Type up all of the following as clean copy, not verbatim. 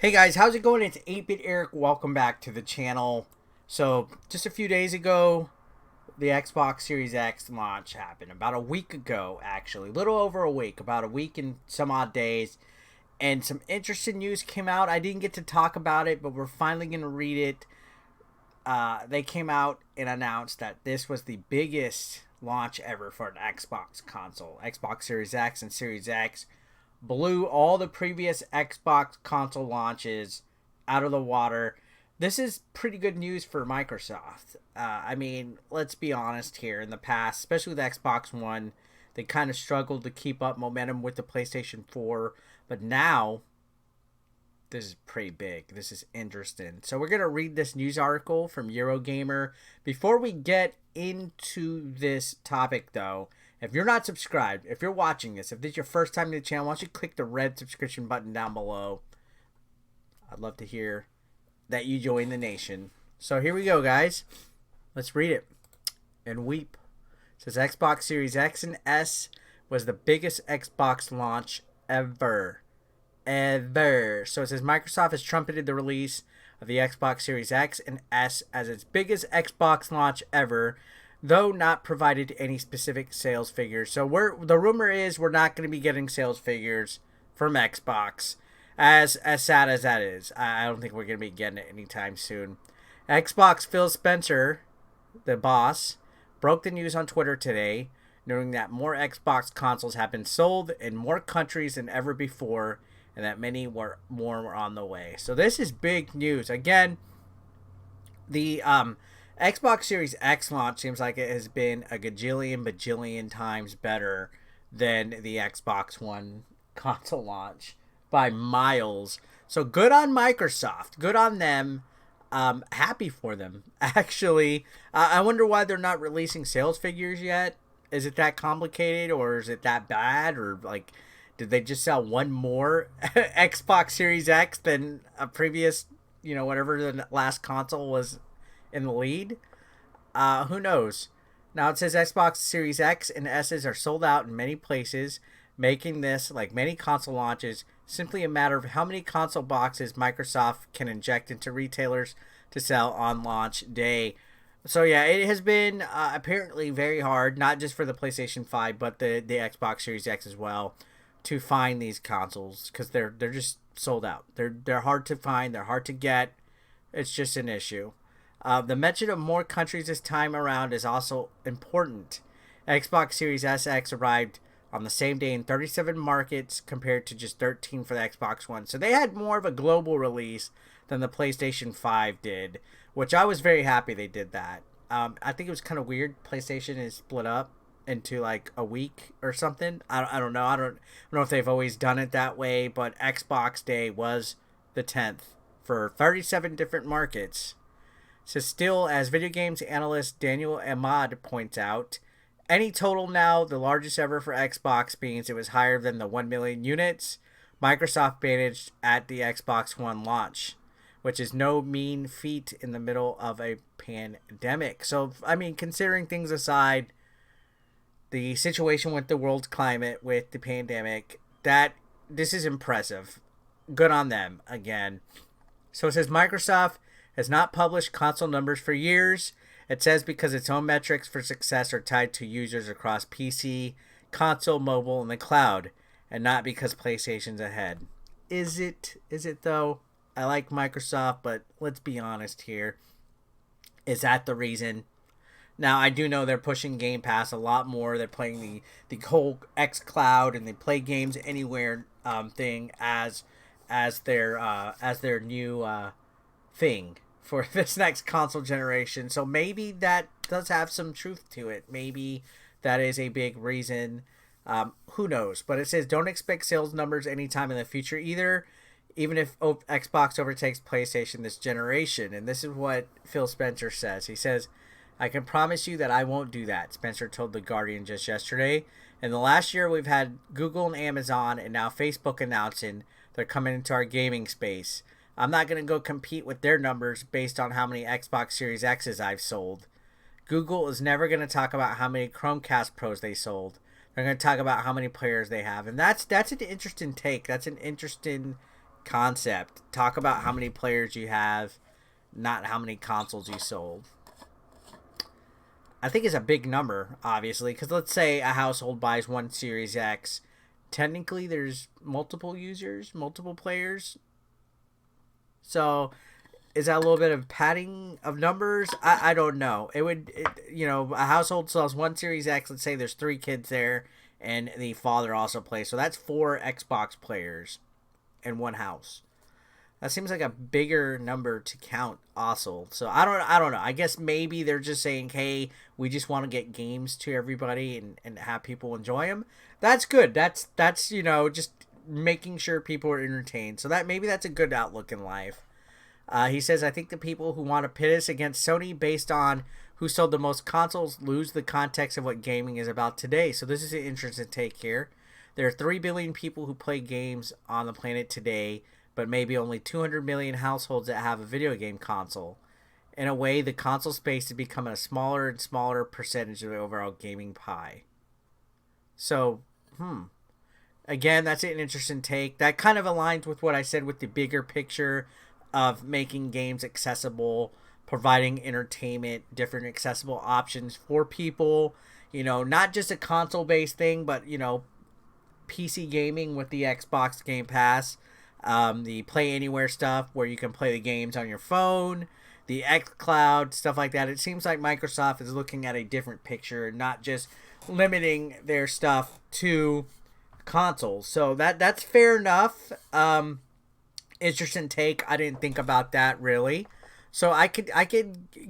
Hey guys, how's it going? It's 8-Bit Eric. Welcome back to the channel. So, just a few days ago, the Xbox Series X launch happened. About a week ago, actually. A little over a week. About a week and some odd days. And some interesting news came out. I didn't get to talk about it, but we're finally going to read it. They came out and announced that this was the biggest launch ever for an Xbox console. Xbox Series X and Series X blew all the previous Xbox console launches out of the water. This is pretty good news for Microsoft. I mean, let's be honest here. In the past, especially with Xbox One, they kind of struggled to keep up momentum with the PlayStation 4. But now, this is pretty big. This is interesting. So we're going to read this news article from Eurogamer. Before we get into this topic, though, if you're not subscribed, if you're watching this, if this is your first time to the channel, why don't you click the red subscription button down below. I'd love to hear that you join the nation. So here we go, guys. Let's read it and weep. It says Xbox Series X and S was the biggest Xbox launch ever. So it says Microsoft has trumpeted the release of the Xbox Series X and S as its biggest Xbox launch ever, though not provided any specific sales figures. So the rumor is we're not going to be getting sales figures from Xbox. As sad as that is, I don't think we're going to be getting it anytime soon. Xbox Phil Spencer, the boss, broke the news on Twitter today, noting that more Xbox consoles have been sold in more countries than ever before, and that more were on the way. So this is big news. Again, the Xbox Series X launch seems like it has been a bajillion times better than the Xbox One console launch by miles. So good on Microsoft. Good on them. Happy for them, actually. I wonder why they're not releasing sales figures yet. Is it that complicated, or is it that bad, or like, did they just sell one more Xbox Series X than a previous, whatever the last console was in the lead? Who knows? Now it says Xbox Series X and S's are sold out in many places, making this, like many console launches, simply a matter of how many console boxes Microsoft can inject into retailers to sell on launch day. So yeah, it has been apparently very hard, not just for the PlayStation 5, but the Xbox Series X as well, to find these consoles, because they're just sold out. They're hard to find. They're hard to get. It's just an issue. The mention of more countries this time around is also important. Xbox Series SX arrived on the same day in 37 markets compared to just 13 for the Xbox One. So they had more of a global release than the PlayStation 5 did, which I was very happy they did that. I think it was kind of weird. PlayStation is split up into like a week or something. I don't know. I don't know if they've always done it that way, but Xbox Day was the 10th for 37 different markets. So still, as video games analyst Daniel Ahmad points out, any total now, the largest ever for Xbox, means it was higher than the 1 million units Microsoft managed at the Xbox One launch, which is no mean feat in the middle of a pandemic. So, I mean, considering things aside, the situation with the world's climate, with the pandemic, this is impressive. Good on them, again. So it says Microsoft has not published console numbers for years. It says because its own metrics for success are tied to users across PC, console, mobile, and the cloud, and not because PlayStation's ahead. Is it though? I like Microsoft, but let's be honest here. Is that the reason? Now, I do know they're pushing Game Pass a lot more. They're playing the whole xCloud, and they play games anywhere thing as their new thing for this next console generation. So maybe that does have some truth to it. Maybe that is a big reason. Who knows? But it says don't expect sales numbers anytime in the future either, even if Xbox overtakes PlayStation this generation. And this is what Phil Spencer says. He says, I can promise you that I won't do that, Spencer told The Guardian just yesterday. In the last year, we've had Google and Amazon and now Facebook announcing they're coming into our gaming space. I'm not going to go compete with their numbers based on how many Xbox Series X's I've sold. Google is never going to talk about how many Chromecast Pros they sold. They're going to talk about how many players they have. And that's an interesting take. That's an interesting concept. Talk about how many players you have, not how many consoles you sold. I think it's a big number, obviously, because let's say a household buys one Series X. Technically, there's multiple users, multiple players. So, is that a little bit of padding of numbers? I don't know. A household sells one Series X. Let's say there's 3 kids there, and the father also plays. So that's 4 Xbox players in one house. That seems like a bigger number to count also. So I don't know. I guess maybe they're just saying, hey, we just want to get games to everybody and have people enjoy them. That's good. That's just making sure people are entertained. So maybe that's a good outlook in life. He says, I think the people who want to pit us against Sony based on who sold the most consoles lose the context of what gaming is about today. So this is an interesting take here. There are 3 billion people who play games on the planet today, but maybe only 200 million households that have a video game console. In a way, the console space is becoming a smaller and smaller percentage of the overall gaming pie. So, again, that's an interesting take. That kind of aligns with what I said with the bigger picture of making games accessible, providing entertainment, different accessible options for people. Not just a console-based thing, but, PC gaming with the Xbox Game Pass. The Play Anywhere stuff where you can play the games on your phone, the xCloud, stuff like that. It seems like Microsoft is looking at a different picture and not just limiting their stuff to consoles. So that's fair enough. Interesting take. I didn't think about that really. So I could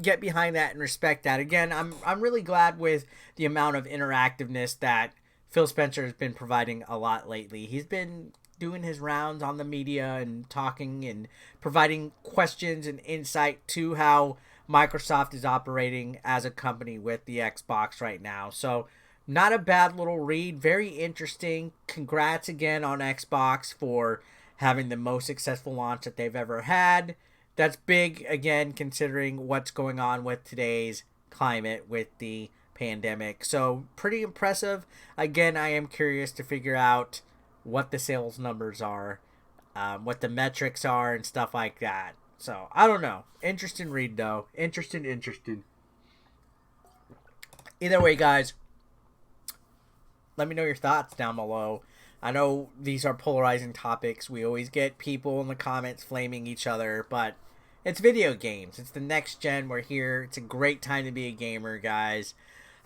get behind that and respect that. Again, I'm really glad with the amount of interactiveness that Phil Spencer has been providing a lot lately. He's been doing his rounds on the media and talking and providing questions and insight to how Microsoft is operating as a company with the Xbox right now. So not a bad little read. Very interesting. Congrats again on Xbox for having the most successful launch that they've ever had. That's big, again, considering what's going on with today's climate with the pandemic. So pretty impressive. Again, I am curious to figure out what the sales numbers are, what the metrics are, and stuff like that. So, I don't know. Interesting read, though. Interesting. Either way, guys, let me know your thoughts down below. I know these are polarizing topics. We always get people in the comments flaming each other, but it's video games. It's the next gen. We're here. It's a great time to be a gamer, guys.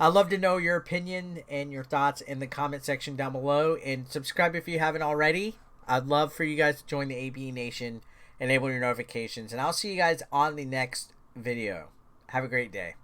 I'd love to know your opinion and your thoughts in the comment section down below. And subscribe if you haven't already. I'd love for you guys to join the AB Nation, enable your notifications. And I'll see you guys on the next video. Have a great day.